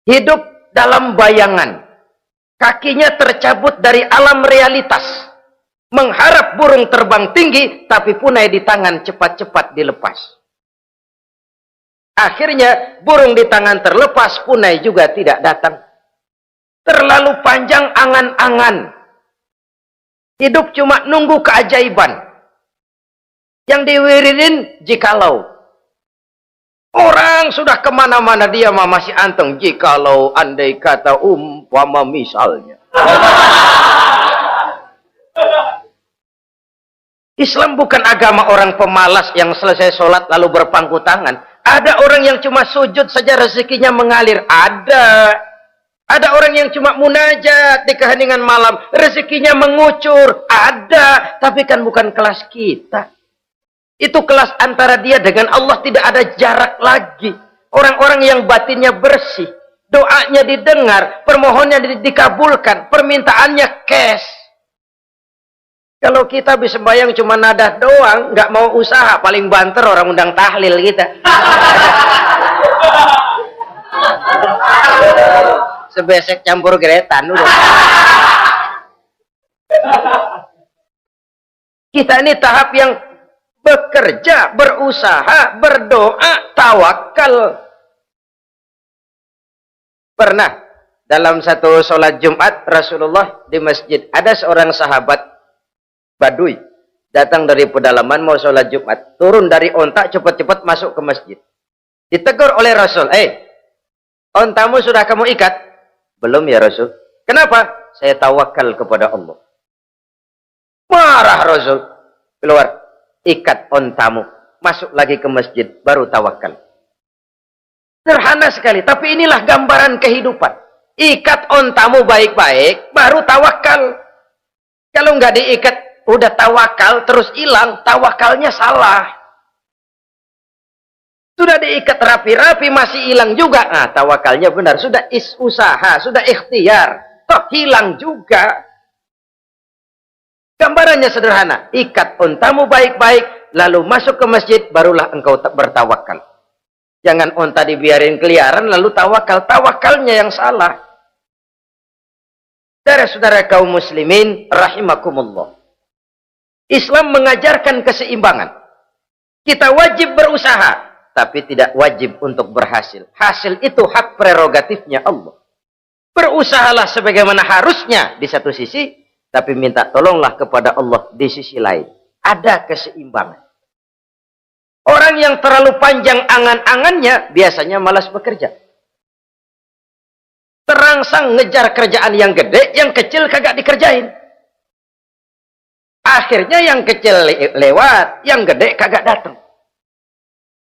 Hidup dalam bayangan. Kakinya tercabut dari alam realitas. Mengharap burung terbang tinggi, tapi punai di tangan cepat-cepat dilepas. Akhirnya burung di tangan terlepas, punai juga tidak datang. Terlalu panjang angan-angan. Hidup cuma nunggu keajaiban. Yang diwiridin jikalau. Orang sudah kemana-mana, dia masih anteng. Jikalau, andai kata, umpama misalnya. Islam bukan agama orang pemalas yang selesai sholat lalu berpangku tangan. Ada orang yang cuma sujud saja rezekinya mengalir. Ada. Ada orang yang cuma munajat di keheningan malam. Rezekinya mengucur. Ada. Tapi kan bukan kelas kita. Itu kelas antara dia dengan Allah, tidak ada jarak lagi. Orang-orang yang batinnya bersih. Doanya didengar. Permohonannya dikabulkan. Permintaannya cash. Kalau kita bisa bayang cuma nada doang, nggak mau usaha, paling banter orang undang tahlil kita. Sebesek campur geretan udah. Kita ini tahap yang bekerja, berusaha, berdoa, tawakal. Pernah dalam satu sholat Jumat Rasulullah di masjid, ada seorang sahabat Badui datang dari pedalaman mau sholat Jumat, turun dari onta cepat-cepat masuk ke masjid. Ditegur oleh Rasul, ontamu sudah kamu ikat? Belum ya Rasul. Kenapa? Saya tawakal kepada Allah. Marah Rasul. Keluar. Ikat ontamu. Masuk lagi ke masjid. Baru tawakal. Sederhana sekali. Tapi inilah gambaran kehidupan. Ikat ontamu baik-baik. Baru tawakal. Kalau nggak diikat. Udah tawakal. Terus hilang. Tawakalnya salah. Sudah diikat rapi-rapi. Masih hilang juga. Nah tawakalnya benar. Sudah usaha. Sudah ikhtiar. Kok hilang juga. Gambarannya sederhana. Ikat ontamu baik-baik. Lalu masuk ke masjid. Barulah engkau bertawakal. Jangan onta dibiarin keliaran. Lalu tawakal. Tawakalnya yang salah. Saudara-saudara kaum muslimin. Rahimakumullah. Islam mengajarkan keseimbangan. Kita wajib berusaha. Tapi tidak wajib untuk berhasil. Hasil itu hak prerogatifnya Allah. Berusahalah sebagaimana harusnya di satu sisi. Tapi minta tolonglah kepada Allah di sisi lain. Ada keseimbangan. Orang yang terlalu panjang angan-angannya biasanya malas bekerja. Terangsang ngejar kerjaan yang gede, yang kecil kagak dikerjain. Akhirnya yang kecil lewat, yang gede kagak datang.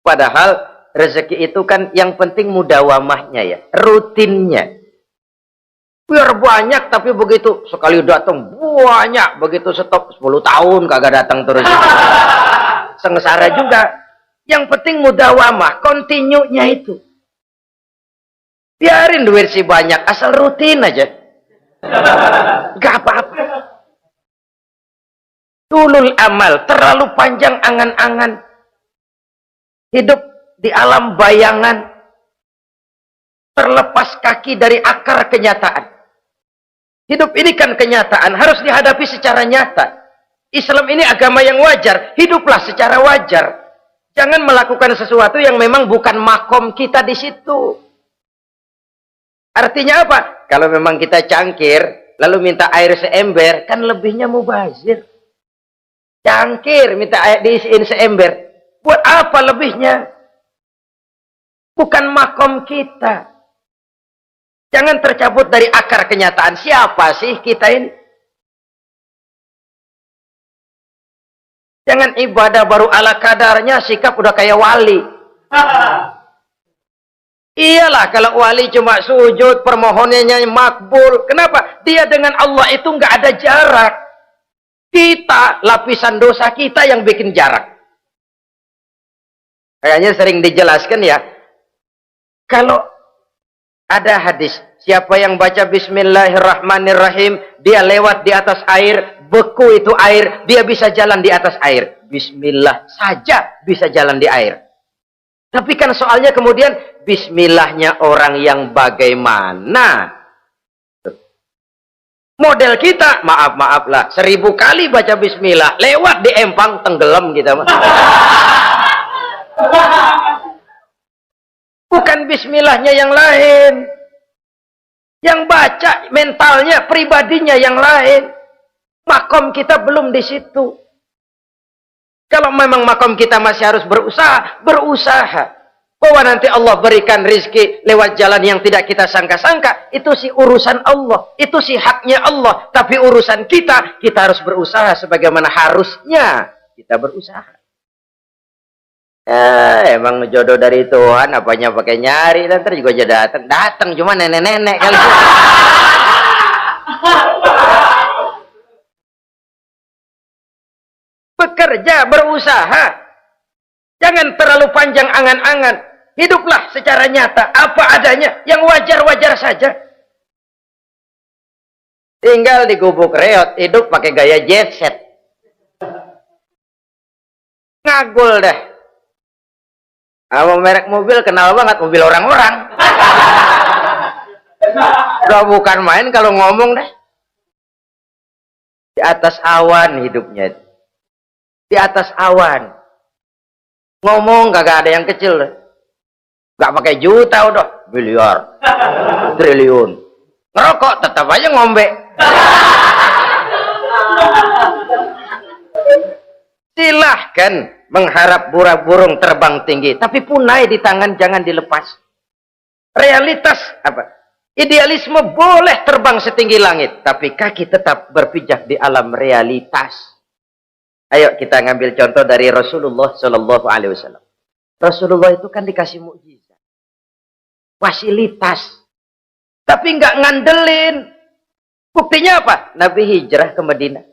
Padahal rezeki itu kan yang penting mudawamahnya ya, rutinnya. Biar banyak tapi begitu sekali datang banyak, begitu stop 10 tahun kagak datang terus. Sengsara juga. Yang penting mudawamah, kontinunya itu. Biarin duit sih banyak, asal rutin aja. Gak apa-apa. Tulul amal, terlalu panjang angan-angan. Hidup di alam bayangan. Terlepas kaki dari akar kenyataan. Hidup ini kan kenyataan, harus dihadapi secara nyata. Islam ini agama yang wajar, hiduplah secara wajar. Jangan melakukan sesuatu yang memang bukan makom kita di situ. Artinya apa? Kalau memang kita cangkir, lalu minta air seember, kan lebihnya mubazir. Cangkir, minta air diisiin seember. Buat apa lebihnya? Bukan makom kita. Jangan tercabut dari akar kenyataan. Siapa sih kita ini? Jangan ibadah baru ala kadarnya, sikap udah kayak wali. Iyalah kalau wali cuma sujud, permohonannya makbul. Kenapa? Dia dengan Allah itu nggak ada jarak. Kita, lapisan dosa kita yang bikin jarak. Kayaknya sering dijelaskan ya. Kalau ada hadis, siapa yang baca Bismillahirrahmanirrahim, dia lewat di atas air, beku itu air, dia bisa jalan di atas air. Bismillah saja bisa jalan di air. Tapi kan soalnya kemudian, Bismillahnya orang yang bagaimana? Model kita, maaf lah, 1000 kali baca Bismillah, lewat di empang, tenggelam kita. Bukan Bismillahnya yang lain. Yang baca mentalnya, pribadinya yang lain. Makom kita belum di situ. Kalau memang makom kita masih harus berusaha, berusaha. Bahwa nanti Allah berikan rizki lewat jalan yang tidak kita sangka-sangka. Itu sih urusan Allah. Itu sih haknya Allah. Tapi urusan kita harus berusaha sebagaimana harusnya kita berusaha. Emang jodoh dari Tuhan, apanya pakai nyari, nanti juga aja datang cuma nenek-nenek kali. Bekerja, berusaha, jangan terlalu panjang angan-angan. Hiduplah secara nyata, apa adanya, yang wajar-wajar saja. Tinggal di gubuk reot, hidup pakai gaya jet set. Ngagul dah. Sama merek mobil kenal banget, mobil orang-orang. Udah bukan main kalau ngomong deh. Di atas awan hidupnya. Di atas awan. Ngomong kagak ada yang kecil deh. Gak pakai juta udah. Miliar. Triliun. Ngerokok tetap aja ngombe. Silahkan mengharap burung terbang tinggi, tapi punai di tangan jangan dilepas. Realitas apa? Idealisme boleh terbang setinggi langit, tapi kaki tetap berpijak di alam realitas. Ayo kita ngambil contoh dari Rasulullah Shallallahu Alaihi Wasallam. Rasulullah itu kan dikasih mukjizat, fasilitas, tapi nggak ngandelin. Buktinya apa? Nabi hijrah ke Madinah.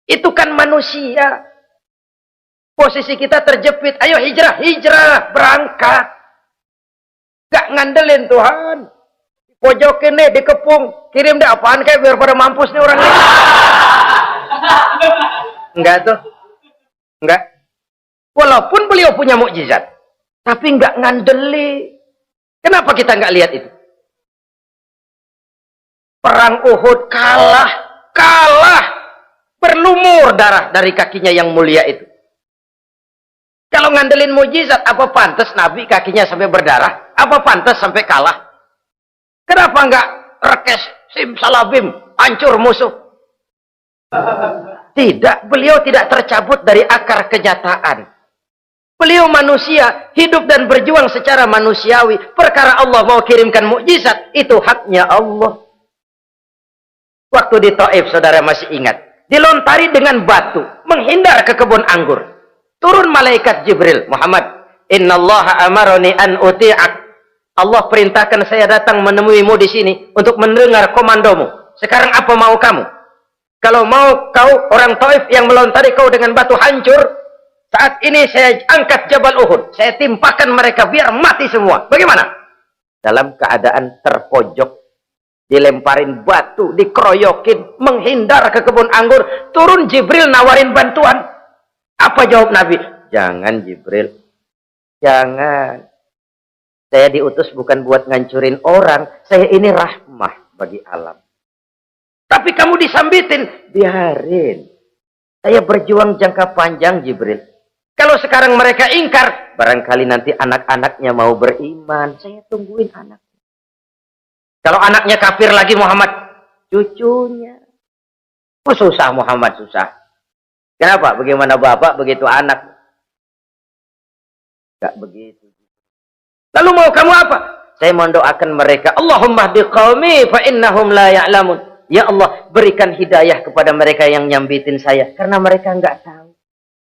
Itu kan manusia. Posisi kita terjepit. Ayo hijrah, hijrah, berangkat. Gak ngandelin Tuhan. Pojokin nih, dikepung. Kirim deh apaan kayak biar pada mampus nih orang ini. Enggak tuh. Enggak. Walaupun beliau punya mukjizat, tapi enggak ngandeli. Kenapa kita enggak lihat itu? Perang Uhud kalah. Kalah. Berlumur darah dari kakinya yang mulia itu. Kalau ngandelin mukjizat, apa pantas Nabi kakinya sampai berdarah? Apa pantas sampai kalah? Kenapa enggak rekes, simsalabim, hancur musuh? Tidak, beliau tidak tercabut dari akar kenyataan. Beliau manusia, hidup dan berjuang secara manusiawi. Perkara Allah mau kirimkan mukjizat, itu haknya Allah. Waktu di Taif, saudara masih ingat, dilontari dengan batu, menghindar ke kebun anggur. Turun malaikat Jibril, Muhammad, innallaha amaroni an uti'ak. Allah perintahkan saya datang menemuimu di sini untuk mendengar komandomu. Sekarang apa mau kamu? Kalau mau kau orang Taif yang melontari kau dengan batu hancur, saat ini saya angkat Jabal Uhud. Saya timpakan mereka biar mati semua. Bagaimana? Dalam keadaan terpojok, dilemparin batu, dikeroyokin, menghindar ke kebun anggur, turun Jibril nawarin bantuan. Apa jawab Nabi? Jangan Jibril. Jangan. Saya diutus bukan buat ngancurin orang. Saya ini rahmah bagi alam. Tapi kamu disambitin. Biarin. Saya berjuang jangka panjang Jibril. Kalau sekarang mereka ingkar. Barangkali nanti anak-anaknya mau beriman. Saya tungguin anaknya. Kalau anaknya kafir lagi Muhammad. Cucunya. Oh susah Muhammad, susah. Kenapa? Bagaimana bapak begitu anak? Gak begitu. Lalu mau kamu apa? Saya mendoakan mereka. Allahumma hdi qaumi fa innahum la ya'lamun. Ya Allah, berikan hidayah kepada mereka yang nyambitin saya. Karena mereka enggak tahu.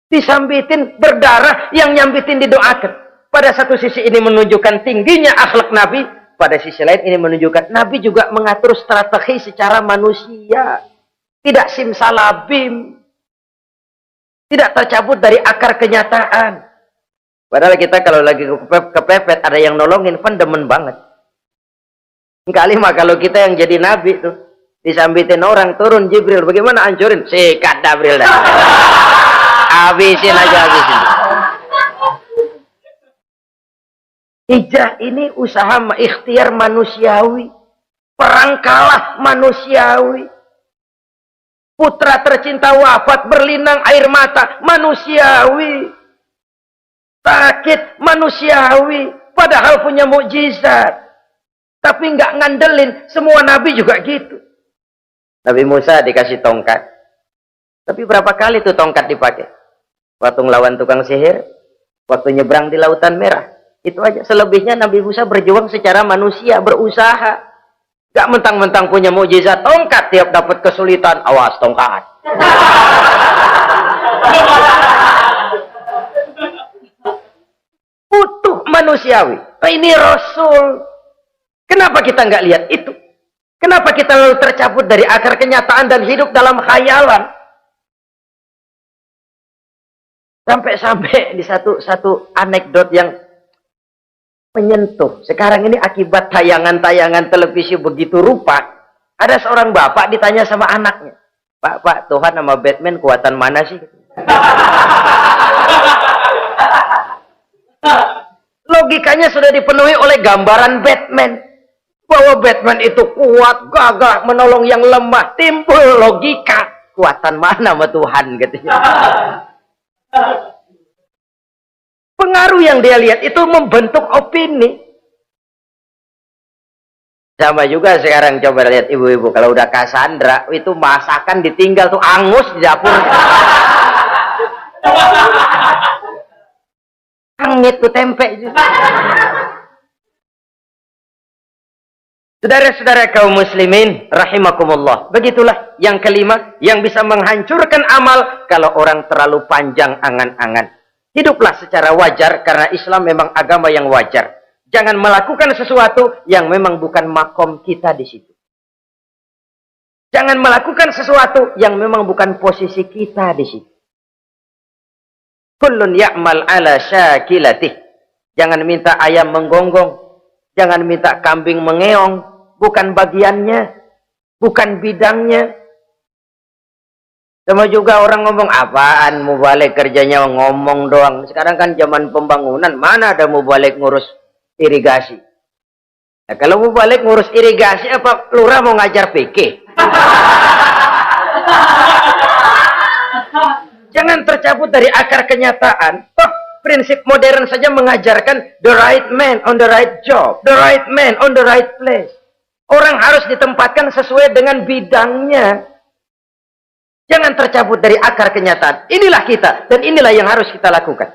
Disambitin berdarah, yang nyambitin didoakan. Pada satu sisi ini menunjukkan tingginya akhlak Nabi. Pada sisi lain ini menunjukkan Nabi juga mengatur strategi secara manusia. Tidak simsalabim. Tidak tercabut dari akar kenyataan. Padahal kita kalau lagi kepepet ada yang nolongin, kan demen banget. Kali mah kalau kita yang jadi nabi tuh, disambitin orang, turun Jibril, bagaimana hancurin? Sikat Jibril dah. Habisin aja, habisin. Hijrah ini usaha ikhtiar manusiawi. Perang kalah manusiawi. Putra tercinta wafat berlinang air mata manusiawi. Sakit manusiawi, padahal punya mukjizat. Tapi nggak ngandelin, semua nabi juga gitu. Nabi Musa dikasih tongkat. Tapi berapa kali tuh tongkat dipakai? Waktu ngelawan tukang sihir, waktu nyebrang di Lautan Merah. Itu aja, selebihnya Nabi Musa berjuang secara manusia, berusaha. Gak mentang-mentang punya mukjizat tongkat, tiap dapat kesulitan, awas tongkat. Utuh manusiawi. Ini Rasul. Kenapa kita nggak lihat itu? Kenapa kita lalu tercabut dari akar kenyataan dan hidup dalam khayalan? Sampai-sampai di satu anekdot yang menyentuh. Sekarang ini akibat tayangan-tayangan televisi begitu rupa. Ada seorang bapak ditanya sama anaknya. Pak, Tuhan sama Batman kuatan mana sih? Logikanya sudah dipenuhi oleh gambaran Batman. Bahwa Batman itu kuat, gagah, menolong yang lemah. Timbul logika. Kuatan mana sama Tuhan? Katanya. Pengaruh yang dia lihat itu membentuk opini. Sama juga sekarang coba lihat ibu-ibu. Kalau udah Cassandra, itu masakan ditinggal tuh angus di dapur. Angit tuh tempe. Saudara-saudara kaum muslimin rahimakumullah. Begitulah yang kelima yang bisa menghancurkan amal kalau orang terlalu panjang angan-angan. Hiduplah secara wajar karena Islam memang agama yang wajar. Jangan melakukan sesuatu yang memang bukan makom kita di situ. Jangan melakukan sesuatu yang memang bukan posisi kita di situ. Kullun ya'mal ala syakilatih. Jangan minta ayam menggonggong. Jangan minta kambing mengeong. Bukan bagiannya. Bukan bidangnya. Sama juga orang ngomong, apaan mubalik kerjanya ngomong doang. Sekarang kan zaman pembangunan. Mana ada mubalik ngurus irigasi. Nah, kalau mubalik ngurus irigasi, apa lurah mau ngajar PK? Jangan tercabut dari akar kenyataan. Toh prinsip modern saja mengajarkan the right man on the right job, the right man on the right place. Orang harus ditempatkan sesuai dengan bidangnya. Jangan tercabut dari akar kenyataan. Inilah kita dan inilah yang harus kita lakukan.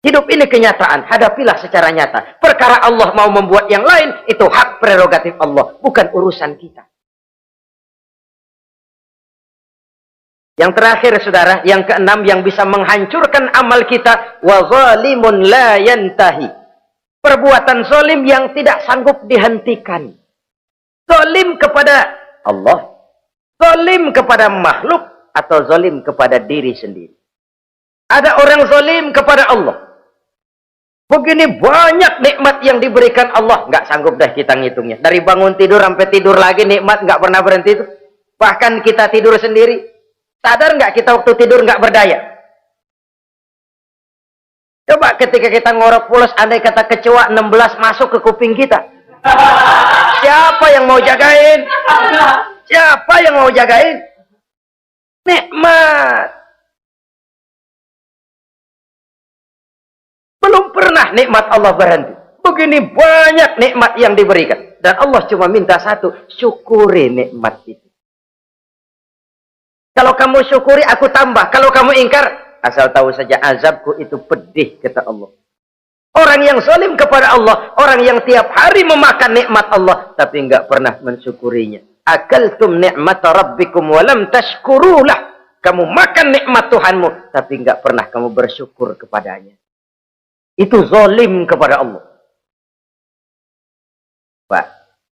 Hidup ini kenyataan, hadapilah secara nyata. Perkara Allah mau membuat yang lain, itu hak prerogatif Allah, bukan urusan kita. Yang terakhir saudara, yang keenam yang bisa menghancurkan amal kita, wa zalimun la yantahi. Perbuatan zalim yang tidak sanggup dihentikan. Zalim kepada Allah, zalim kepada makhluk, atau zalim kepada diri sendiri. Ada orang zalim kepada Allah. Begini banyak nikmat yang diberikan Allah, nggak sanggup dah kita ngitungnya. Dari bangun tidur sampai tidur lagi nikmat nggak pernah berhenti itu. Bahkan kita tidur sendiri. Sadar nggak kita waktu tidur nggak berdaya? Coba ketika kita ngorok pulas, andai kata kecoa 16 masuk ke kuping kita. Siapa yang mau jagain? Siapa yang mau jagain? Nikmat. Belum pernah nikmat Allah berhenti. Begini banyak nikmat yang diberikan. Dan Allah cuma minta satu, syukuri nikmat itu. Kalau kamu syukuri, aku tambah. Kalau kamu ingkar, asal tahu saja azabku itu pedih, kata Allah. Orang yang zalim kepada Allah, orang yang tiap hari memakan nikmat Allah, tapi enggak pernah mensyukurinya. Akaltum ni'mata rabbikum walam tashkurulah. Kamu makan nikmat Tuhanmu, tapi enggak pernah kamu bersyukur kepadanya. Itu zalim kepada Allah. Pak,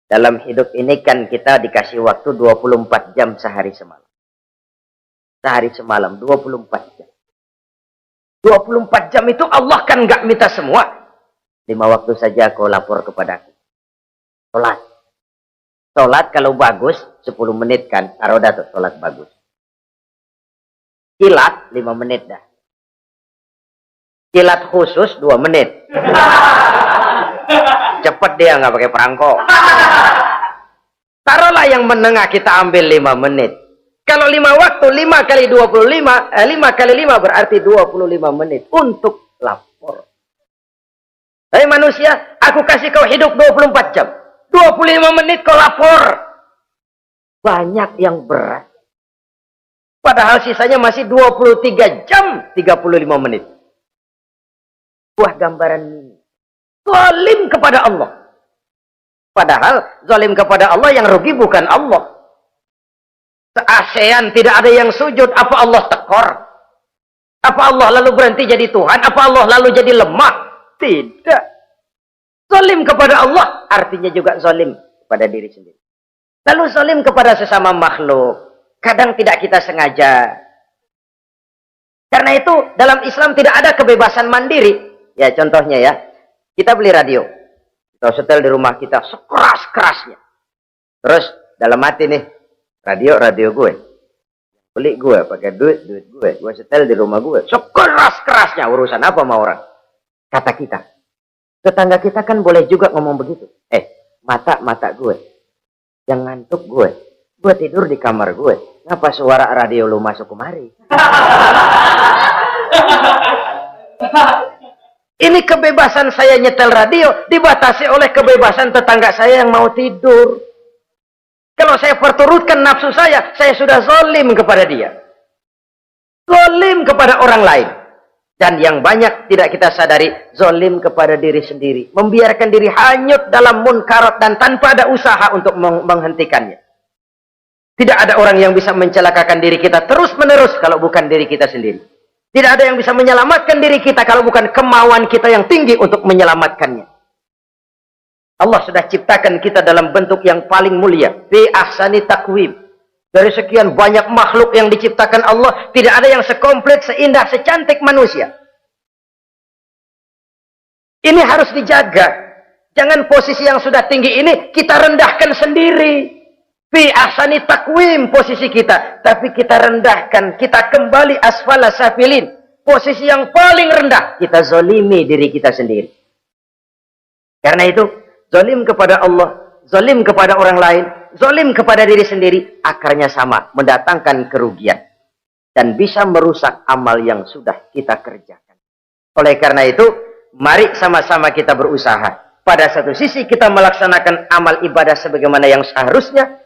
dalam hidup ini kan kita dikasih waktu 24 jam sehari semalam. Sehari semalam 24 jam. 24 jam itu Allah kan nggak minta semua. 5 waktu saja kau lapor kepadaku. Sholat. Sholat kalau bagus 10 menit kan. Aroda tuh sholat bagus. Kilat 5 menit dah. Kilat khusus 2 menit. Cepet dia nggak pakai perangko. Taruhlah yang menengah kita ambil 5 menit. Kalau 5 waktu, 5 kali 25, 5 kali 5 berarti 25 menit untuk lapor. Hai manusia, aku kasih kau hidup 24 jam. 25 menit kau lapor. Banyak yang berat. Padahal sisanya masih 23 jam 35 menit. Buah gambaran ini. Zalim kepada Allah. Padahal zalim kepada Allah yang rugi bukan Allah. Se-ASEAN tidak ada yang sujud. Apa Allah tekor? Apa Allah lalu berhenti jadi Tuhan? Apa Allah lalu jadi lemah? Tidak. Zalim kepada Allah artinya juga zalim kepada diri sendiri. Lalu zalim kepada sesama makhluk. Kadang tidak kita sengaja. Karena itu dalam Islam tidak ada kebebasan mandiri. Ya contohnya ya. Kita beli radio. Kita setel di rumah kita sekeras-kerasnya. Terus dalam hati nih. Radio gue. Beli gue, pakai duit gue. Gue setel di rumah gue. Sekeras-kerasnya urusan apa sama orang. Kata kita. Tetangga kita kan boleh juga ngomong begitu. Mata gue. Yang ngantuk gue. Gue tidur di kamar gue. Ngapa suara radio lu masuk kemari? Ini kebebasan saya nyetel radio dibatasi oleh kebebasan tetangga saya yang mau tidur. Kalau saya perturutkan nafsu saya sudah zalim kepada dia. Zalim kepada orang lain. Dan yang banyak tidak kita sadari, zalim kepada diri sendiri. Membiarkan diri hanyut dalam munkarat dan tanpa ada usaha untuk menghentikannya. Tidak ada orang yang bisa mencelakakan diri kita terus-menerus kalau bukan diri kita sendiri. Tidak ada yang bisa menyelamatkan diri kita kalau bukan kemauan kita yang tinggi untuk menyelamatkannya. Allah sudah ciptakan kita dalam bentuk yang paling mulia. Fi ahsani taqwim. Dari sekian banyak makhluk yang diciptakan Allah, tidak ada yang sekomplit, seindah, secantik manusia. Ini harus dijaga. Jangan posisi yang sudah tinggi ini kita rendahkan sendiri. Fi ahsani taqwim posisi kita. Tapi kita rendahkan, kita kembali asfala safilin. Posisi yang paling rendah, kita zalimi diri kita sendiri. Karena itu, zalim kepada Allah, zalim kepada orang lain, zalim kepada diri sendiri, akarnya sama, mendatangkan kerugian. Dan bisa merusak amal yang sudah kita kerjakan. Oleh karena itu, mari sama-sama kita berusaha. Pada satu sisi kita melaksanakan amal ibadah sebagaimana yang seharusnya.